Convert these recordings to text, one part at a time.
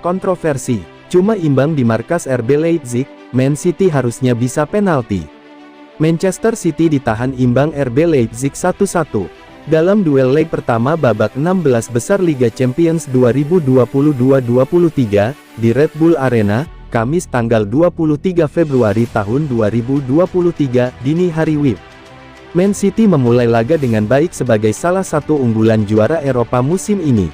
kontroversi. Cuma imbang di markas RB Leipzig, Man City harusnya bisa penalti. Manchester City ditahan imbang RB Leipzig 1-1. Dalam duel leg pertama babak 16 besar Liga Champions 2022-23, di Red Bull Arena, Kamis tanggal 23 Februari tahun 2023, dini hari WIB. Man City memulai laga dengan baik sebagai salah satu unggulan juara Eropa musim ini.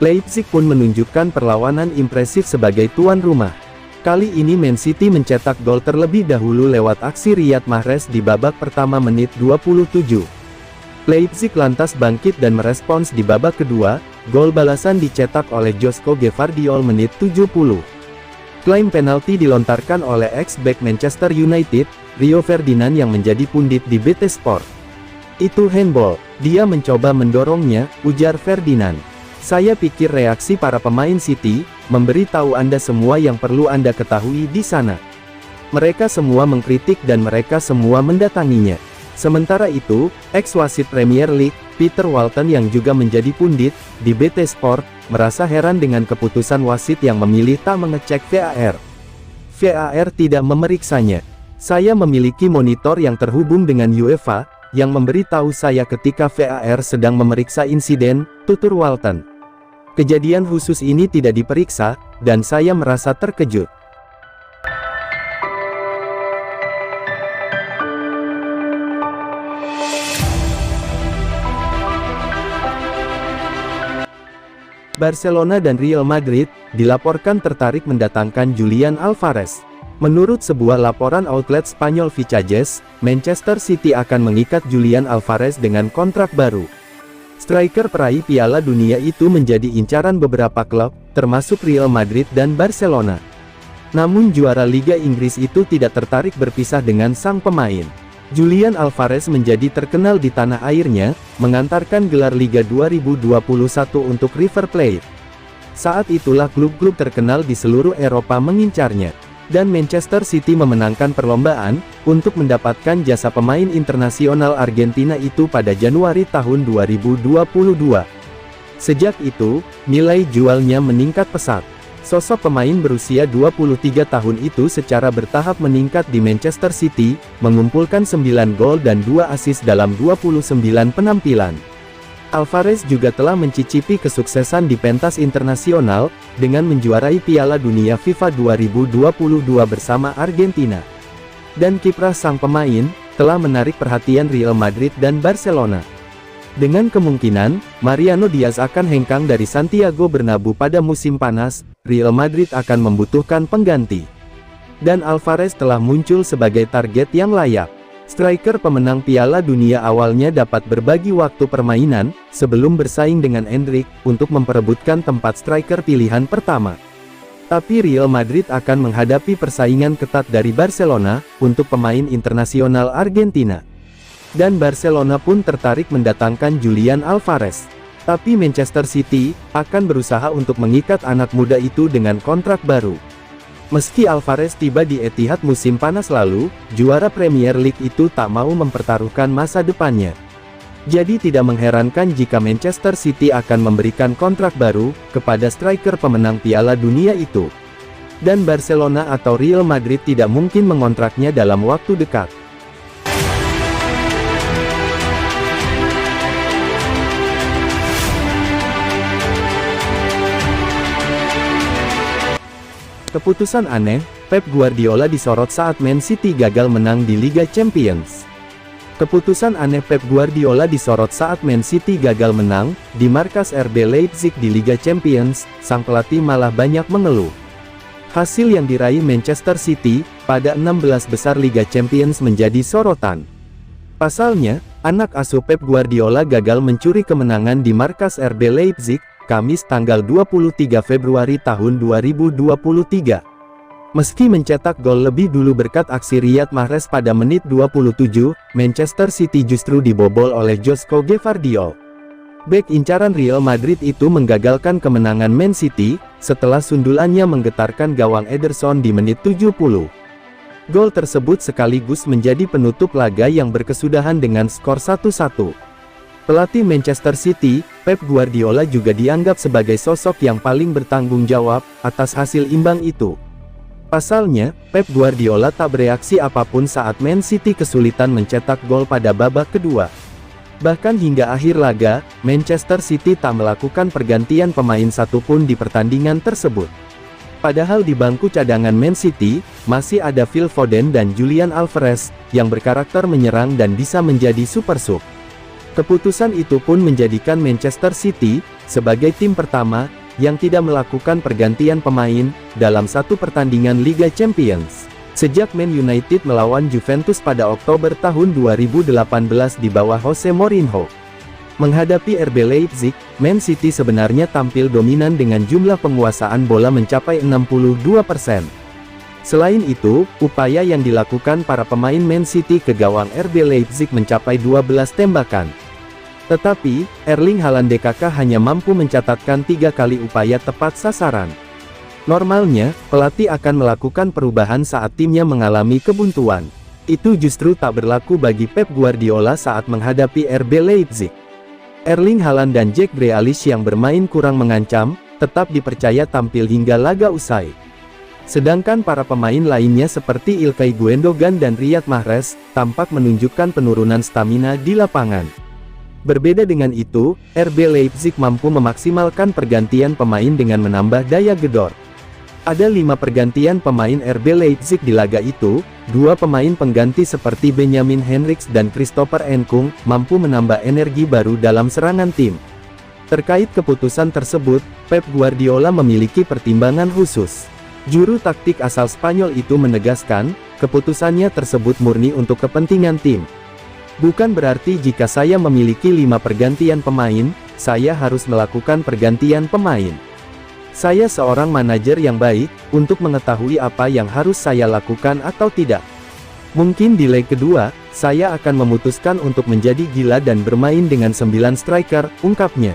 Leipzig pun menunjukkan perlawanan impresif sebagai tuan rumah. Kali ini Man City mencetak gol terlebih dahulu lewat aksi Riyad Mahrez di babak pertama menit 27. Leipzig lantas bangkit dan merespons di babak kedua, gol balasan dicetak oleh Josko Gvardiol menit 70. Klaim penalti dilontarkan oleh ex-back Manchester United, Rio Ferdinand yang menjadi pundit di BT Sport. Itu handball, dia mencoba mendorongnya, ujar Ferdinand. Saya pikir reaksi para pemain City, memberi tahu Anda semua yang perlu Anda ketahui di sana. Mereka semua mengkritik dan mereka semua mendatanginya. Sementara itu, ex-wasit Premier League, Peter Walton yang juga menjadi pundit, di BT Sport, merasa heran dengan keputusan wasit yang memilih tak mengecek VAR. VAR tidak memeriksanya. Saya memiliki monitor yang terhubung dengan UEFA, yang memberi tahu saya ketika VAR sedang memeriksa insiden, tutur Walton. Kejadian khusus ini tidak diperiksa, dan saya merasa terkejut. Barcelona dan Real Madrid dilaporkan tertarik mendatangkan Julian Alvarez. Menurut sebuah laporan outlet Spanyol Vichajes, Manchester City akan mengikat Julian Alvarez dengan kontrak baru. Striker peraih Piala Dunia itu menjadi incaran beberapa klub, termasuk Real Madrid dan Barcelona. Namun juara Liga Inggris itu tidak tertarik berpisah dengan sang pemain. Julian Alvarez menjadi terkenal di tanah airnya, mengantarkan gelar Liga 2021 untuk River Plate. Saat itulah klub-klub terkenal di seluruh Eropa mengincarnya. Dan Manchester City memenangkan perlombaan, untuk mendapatkan jasa pemain internasional Argentina itu pada Januari tahun 2022. Sejak itu, nilai jualnya meningkat pesat. Sosok pemain berusia 23 tahun itu secara bertahap meningkat di Manchester City, mengumpulkan 9 gol dan 2 assist dalam 29 penampilan. Alvarez juga telah mencicipi kesuksesan di pentas internasional, dengan menjuarai Piala Dunia FIFA 2022 bersama Argentina. Dan kiprah sang pemain, telah menarik perhatian Real Madrid dan Barcelona. Dengan kemungkinan, Mariano Diaz akan hengkang dari Santiago Bernabeu pada musim panas, Real Madrid akan membutuhkan pengganti. Dan Alvarez telah muncul sebagai target yang layak. Striker pemenang Piala Dunia awalnya dapat berbagi waktu permainan, sebelum bersaing dengan Endrick, untuk memperebutkan tempat striker pilihan pertama. Tapi Real Madrid akan menghadapi persaingan ketat dari Barcelona, untuk pemain internasional Argentina. Dan Barcelona pun tertarik mendatangkan Julian Alvarez. Tapi Manchester City, akan berusaha untuk mengikat anak muda itu dengan kontrak baru. Meski Alvarez tiba di Etihad musim panas lalu, juara Premier League itu tak mau mempertaruhkan masa depannya. Jadi tidak mengherankan jika Manchester City akan memberikan kontrak baru, kepada striker pemenang Piala Dunia itu. Dan Barcelona atau Real Madrid tidak mungkin mengontraknya dalam waktu dekat. Keputusan aneh, Pep Guardiola disorot saat Man City gagal menang di Liga Champions. Keputusan aneh Pep Guardiola disorot saat Man City gagal menang, di markas RB Leipzig di Liga Champions, sang pelatih malah banyak mengeluh. Hasil yang diraih Manchester City, pada 16 besar Liga Champions menjadi sorotan. Pasalnya, anak asuh Pep Guardiola gagal mencuri kemenangan di markas RB Leipzig, Kamis tanggal 23 Februari tahun 2023. Meski mencetak gol lebih dulu berkat aksi Riyad Mahrez pada menit 27, Manchester City justru dibobol oleh Josko Gvardiol. Bek incaran Real Madrid itu menggagalkan kemenangan Man City, setelah sundulannya menggetarkan gawang Ederson di menit 70. Gol tersebut sekaligus menjadi penutup laga yang berkesudahan dengan skor 1-1. Pelatih Manchester City, Pep Guardiola juga dianggap sebagai sosok yang paling bertanggung jawab atas hasil imbang itu. Pasalnya, Pep Guardiola tak bereaksi apapun saat Man City kesulitan mencetak gol pada babak kedua. Bahkan hingga akhir laga, Manchester City tak melakukan pergantian pemain satupun di pertandingan tersebut. Padahal di bangku cadangan Man City, masih ada Phil Foden dan Julian Alvarez, yang berkarakter menyerang dan bisa menjadi super sub. Keputusan itu pun menjadikan Manchester City sebagai tim pertama yang tidak melakukan pergantian pemain dalam satu pertandingan Liga Champions sejak Man United melawan Juventus pada Oktober tahun 2018 di bawah Jose Mourinho. Menghadapi RB Leipzig, Man City sebenarnya tampil dominan dengan jumlah penguasaan bola mencapai 62%. Selain itu, upaya yang dilakukan para pemain Man City ke gawang RB Leipzig mencapai 12 tembakan. Tetapi, Erling Haaland DKK hanya mampu mencatatkan 3 kali upaya tepat sasaran. Normalnya, pelatih akan melakukan perubahan saat timnya mengalami kebuntuan. Itu justru tak berlaku bagi Pep Guardiola saat menghadapi RB Leipzig. Erling Haaland dan Jack Grealish yang bermain kurang mengancam, tetap dipercaya tampil hingga laga usai. Sedangkan para pemain lainnya seperti Ilkay Gundogan dan Riyad Mahrez, tampak menunjukkan penurunan stamina di lapangan. Berbeda dengan itu, RB Leipzig mampu memaksimalkan pergantian pemain dengan menambah daya gedor. Ada 5 pergantian pemain RB Leipzig di laga itu, 2 pemain pengganti seperti Benjamin Henrichs dan Christopher Nkunku, mampu menambah energi baru dalam serangan tim. Terkait keputusan tersebut, Pep Guardiola memiliki pertimbangan khusus. Juru taktik asal Spanyol itu menegaskan, keputusannya tersebut murni untuk kepentingan tim. Bukan berarti jika saya memiliki 5 pergantian pemain, saya harus melakukan pergantian pemain. Saya seorang manajer yang baik, untuk mengetahui apa yang harus saya lakukan atau tidak. Mungkin di leg kedua, saya akan memutuskan untuk menjadi gila dan bermain dengan 9 striker, ungkapnya.